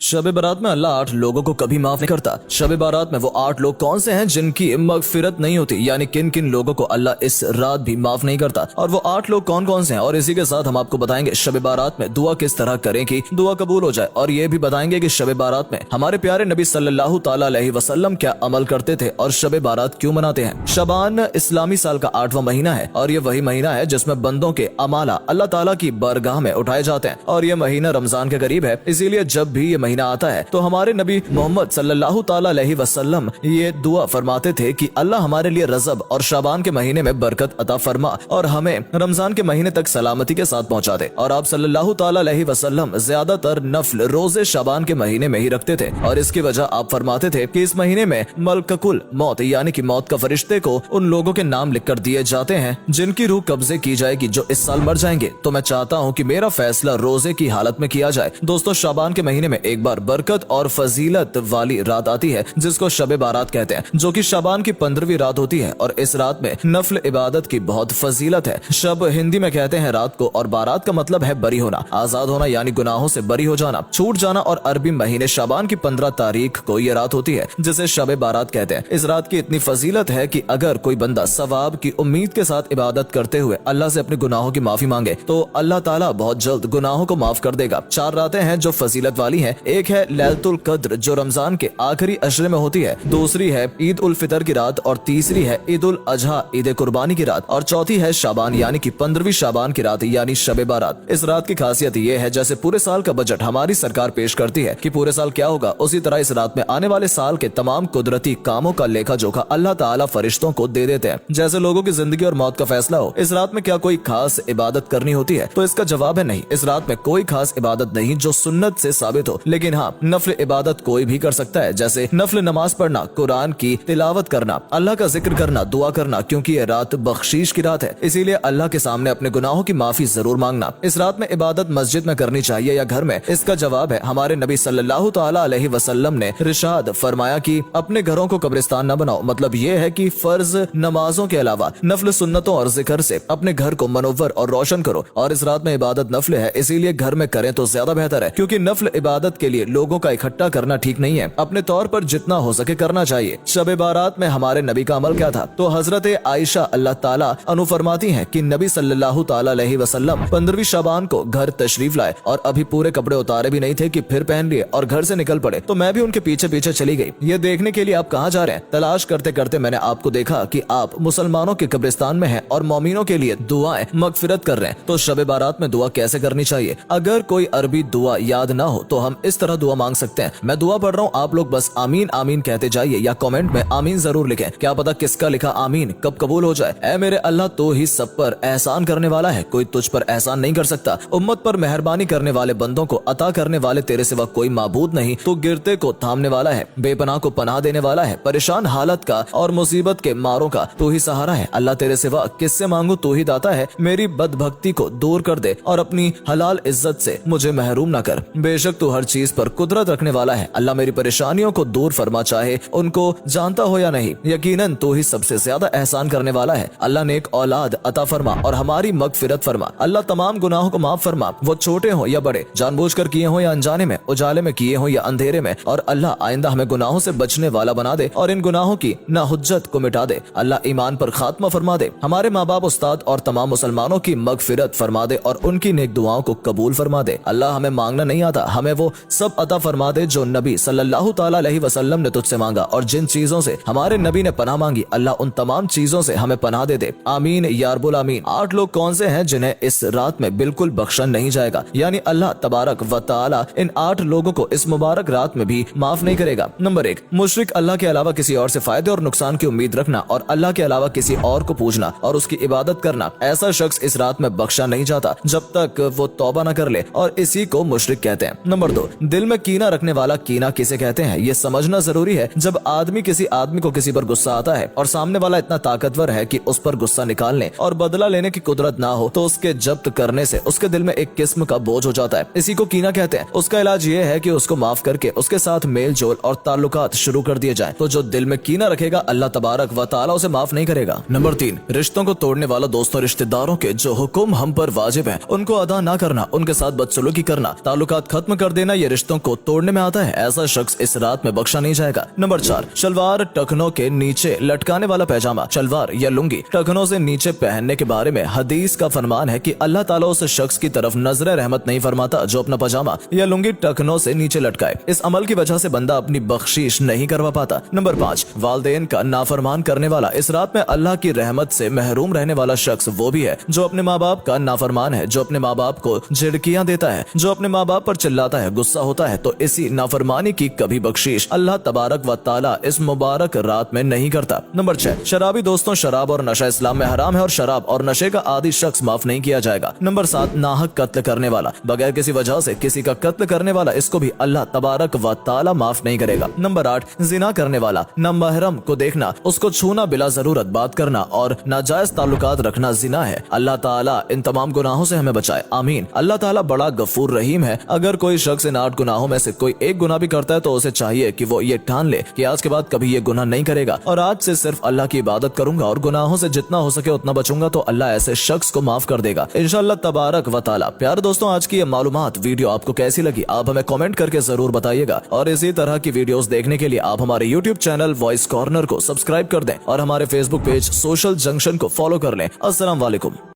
शब बारात में अल्लाह 8 लोगों को कभी माफ नहीं करता। शब बारात में वो 8 लोग कौन से हैं जिनकी मगफिरत नहीं होती, यानी किन किन लोगों को अल्लाह इस रात भी माफ नहीं करता, और वो 8 लोग कौन कौन से हैं। और इसी के साथ हम आपको बताएंगे शब बारात में दुआ किस तरह करें कि दुआ कबूल हो जाए, और ये भी बताएंगे कि शब बारात में हमारे प्यारे नबी सल्लल्लाहु ताला अलैहि वसल्लम क्या अमल करते थे और शब बारात क्यों मनाते हैं। शबान इस्लामी साल का 8वां महीना है और ये वही महीना है जिसमें बंदों के अमाला अल्लाह ताला की बारगाह में उठाए जाते हैं, और ये महीना रमजान के करीब है। इसीलिए जब भी ये महीना आता है तो हमारे नबी मोहम्मद सल्लल्लाहु ताला अलैहि वसल्लम ये दुआ फरमाते थे कि अल्लाह हमारे लिए रजब और शाबान के महीने में बरकत अता फरमा और हमें रमजान के महीने तक सलामती के साथ पहुंचा दे। और आप सल्लल्लाहु ताला अलैहि वसल्लम ज्यादातर नफल रोजे शाबान के महीने में ही रखते थे, और इसकी वजह आप फरमाते थे कि इस महीने में मलकुल मौत यानी कि मौत का फरिश्ते को उन लोगों के नाम लिखकर दिए जाते हैं जिनकी रूह कब्जे की जाएगी जो इस साल मर जाएंगे। तो मैं चाहता हूँ कि मेरा फैसला रोजे की हालत में किया जाए। दोस्तों, शाबान के महीने में एक बार बरकत और फजीलत वाली रात आती है जिसको शब बारात कहते हैं, जो कि शाबान की 15वीं रात होती है, और इस रात में नफल इबादत की बहुत फजीलत है। शब हिंदी में कहते हैं रात को, और बारात का मतलब है बरी होना, आजाद होना, यानी गुनाहों से बरी हो जाना, छूट जाना। और अरबी महीने शाबान की 15 तारीख को ये रात होती है जिसे शब बारात कहते हैं। इस रात की इतनी फजीलत है कि अगर कोई बंदा सवाब की उम्मीद के साथ इबादत करते हुए अल्लाह से अपने गुनाहों की माफी मांगे तो अल्लाह ताला बहुत जल्द गुनाहों को माफ कर देगा। 4 रातें हैं जो फजीलत वाली हैं। एक है लैलतुल कद्र जो रमजान के आखिरी अशरे में होती है, दूसरी है ईद उल फितर की रात, और तीसरी है ईद उल अजहा ईद कुर्बानी की रात, और चौथी है शाबान यानी कि 15वीं शाबान की रात यानी शब बारात। इस रात की खासियत ये है जैसे पूरे साल का बजट हमारी सरकार पेश करती है कि पूरे साल क्या होगा, उसी तरह इस रात में आने वाले साल के तमाम कुदरती कामों का लेखा जोखा अल्लाह ताला फरिश्तों को दे देते हैं। जैसे लोगों की जिंदगी और मौत का फैसला हो। इस रात में क्या कोई खास इबादत करनी होती है, तो इसका जवाब है नहीं। इस रात में कोई खास इबादत नहीं जो सुन्नत से साबित हो, लेकिन हाँ, नफल इबादत कोई भी कर सकता है, जैसे नफल नमाज पढ़ना, कुरान की तिलावत करना, अल्लाह का जिक्र करना, दुआ करना, क्योंकि ये रात बख्शीश की रात है। इसीलिए अल्लाह के सामने अपने गुनाहों की माफी जरूर मांगना। इस रात में इबादत मस्जिद में करनी चाहिए या घर में, इसका जवाब है हमारे नबी सल्लल्लाहु ताला अलैहि वसल्लम ने इरशाद फरमाया कि अपने घरों को कब्रिस्तान न बनाओ। मतलब ये है कि फर्ज नमाजों के अलावा नफल सुन्नतों और जिक्र से अपने घर को मनोवर और रोशन करो। और इस रात में इबादत नफल है, इसीलिए घर में करें तो ज्यादा बेहतर है, क्योंकि नफल इबादत के लिए लोगों का इकट्ठा करना ठीक नहीं है। अपने तौर पर जितना हो सके करना चाहिए। शब बारात में हमारे नबी का अमल क्या था, तो हजरत आयशा अल्लाह ताला अनु फरमाती हैं कि नबी सल्लल्लाहु ताला अलैहि वसल्लम 15वीं शाबान को घर तशरीफ लाए और अभी पूरे कपड़े उतारे भी नहीं थे कि फिर पहन लिए और घर से निकल पड़े। तो मैं भी उनके पीछे पीछे चली गई, ये देखने के लिए आप कहाँ जा रहे हैं। तलाश करते करते मैंने आपको देखा कि आप मुसलमानों के कब्रिस्तान में हैं और मोमिनों के लिए दुआएं मगफिरत कर रहे हैं। तो शब बारात में दुआ कैसे करनी चाहिए। अगर कोई अरबी दुआ याद ना हो तो हम इस तरह दुआ मांग सकते हैं। मैं दुआ पढ़ रहा हूँ, आप लोग बस आमीन आमीन कहते जाइए या कमेंट में आमीन जरूर लिखें। क्या पता किसका लिखा आमीन कब कबूल हो जाए। ऐ मेरे अल्लाह, तो ही सब पर एहसान करने वाला है, कोई तुझ पर एहसान नहीं कर सकता। उम्मत पर मेहरबानी करने वाले बंदों को अता करने वाले तेरे सिवा कोई माबूद नहीं। तो गिरते को थामने वाला है, बेपनाह को पनाह देने वाला है, परेशान हालत का और मुसीबत के मारों का तू ही सहारा है। अल्लाह तेरे सिवा किससे मांगू, तू ही दाता है। मेरी बदभक्ति को दूर कर दे और अपनी हलाल इज्जत से मुझे महरूम न कर। बेशक तू हर चीज पर कुदरत रखने वाला है। अल्लाह मेरी परेशानियों को दूर फरमा, चाहे उनको जानता हो या नहीं। यकीनन तू ही सबसे ज्यादा एहसान करने वाला है। अल्लाह ने एक औलाद अता फरमा और हमारी मगफिरत फरमा। अल्लाह तमाम गुनाहों को माफ फरमा, वो छोटे हो या बड़े, जानबूझकर किए हो या अनजाने में, उजाले में किए हो या अंधेरे में। और अल्लाह आइंदा हमें गुनाहों से बचने वाला बना दे और इन गुनाहों की ना हुज्जत को मिटा दे। अल्लाह ईमान पर खात्मा फरमा दे। हमारे माँ बाप, उस्ताद और तमाम मुसलमानों की मगफिरत फरमा दे और उनकी नेक दुआओं को कबूल फरमा दे। अल्लाह हमें मांगना नहीं आता, हमें वो सब अता फरमा दे जो नबी सल्लल्लाहु ताला अलैहि वसल्लम ने तुझसे मांगा, और जिन चीजों से हमारे नबी ने पनाह मांगी अल्लाह उन तमाम चीजों से हमें पनाह दे दे। आमीन या रब्बुल आमीन। 8 लोग कौन से हैं जिन्हें इस रात में बिल्कुल बख्शा नहीं जाएगा, यानी अल्लाह तबारक व तआला इन 8 लोगों को इस मुबारक रात में भी माफ नहीं करेगा। नंबर 1, मुशरिक, अल्लाह के अलावा किसी और से फायदे और नुकसान की उम्मीद रखना और अल्लाह के अलावा किसी और को पूजना और उसकी इबादत करना। ऐसा शख्स इस रात में बख्शा नहीं जाता जब तक वो तौबा न कर ले, और इसी को मुशरिक कहते हैं। नंबर 2, दिल में कीना रखने वाला। कीना किसे कहते हैं ये समझना जरूरी है। जब किसी आदमी को किसी पर गुस्सा आता है और सामने वाला इतना ताकतवर है कि उस पर गुस्सा निकालने और बदला लेने की कुदरत ना हो, तो उसके जब्त करने से उसके दिल में एक किस्म का बोझ हो जाता है। इसी को कीना कहते हैं। उसका इलाज ये है कि उसको माफ करके उसके साथ मेल जोल और ताल्लुकात शुरू कर दिए जाएं। तो जो दिल में कीना रखेगा अल्लाह तबारक व तआला उसे माफ नहीं करेगा। नंबर 3, रिश्तों को तोड़ने वाला। दोस्तों, रिश्तेदारों के जो हुक्म हम पर वाजिब है उनको अदा ना करना, उनके साथ बदसलूकी करना, ताल्लुकात खत्म कर देना, ये रिश्तों को तोड़ने में आता है, ऐसा शख्स इस रात में बख्शा नहीं जाएगा। नंबर 4, शलवार टखनों के नीचे लटकाने वाला पैजामा। शलवार या लुंगी टखनों से नीचे पहनने के बारे में हदीस का फरमान है कि अल्लाह ताला उस शख्स की तरफ नजर रहमत नहीं फरमाता जो अपना पजामा या लुंगी टखनों से नीचे लटकाए। इस अमल की वजह से बंदा अपनी बख्शीश नहीं करवा पाता। नंबर 5, वालिदैन का नाफरमान करने वाला। इस रात में अल्लाह की रहमत से महरूम रहने वाला शख्स वो भी है जो अपने माँ बाप का नाफरमान है, जो अपने माँ बाप को झिड़कियां देता है, जो अपने माँ बाप पर चिल्लाता है, गुस्सा होता है, तो इसी नाफरमानी की कभी बख्शीश अल्लाह तबारक व ताला इस मुबारक रात में नहीं करता। नंबर 6, शराबी दोस्तों, शराब और नशा इस्लाम में हराम है और शराब और नशे का आदि शख्स माफ नहीं किया जाएगा। नंबर 7, नाहक कत्ल करने वाला, बगैर किसी वजह से किसी का कत्ल करने वाला, इसको भी अल्लाह तबारक व ताला माफ नहीं करेगा। नंबर 8, जिना करने वाला, नामहरम को देखना, उसको छूना बिला जरूरत, बात करना और नाजायज ताल्लुकात रखना जिना है। अल्लाह ताला इन तमाम गुनाहों से हमें बचाए, आमीन। अल्लाह ताला बड़ा गफूर रहीम है। अगर कोई शख्स इन 8 गुनाहों में से कोई एक गुनाह भी करता है तो उसे चाहिए कि वो ये ठान ले कि आज के बाद कभी ये गुनाह नहीं करेगा और आज से सिर्फ अल्लाह की इबादत करूंगा और गुनाहों से जितना हो सके उतना बचूंगा, तो अल्लाह ऐसे शख्स को माफ कर देगा इंशाअल्लाह तबारक व ताला। प्यारे दोस्तों, आज की ये मालूमात वीडियो आपको कैसी लगी आप हमें कमेंट करके जरूर बताइएगा और इसी तरह की वीडियोस देखने के लिए आप हमारे यूट्यूब चैनल वॉइस कॉर्नर को सब्सक्राइब कर दें और हमारे फेसबुक पेज सोशल जंक्शन को फॉलो कर लें। अस्सलाम वालेकुम।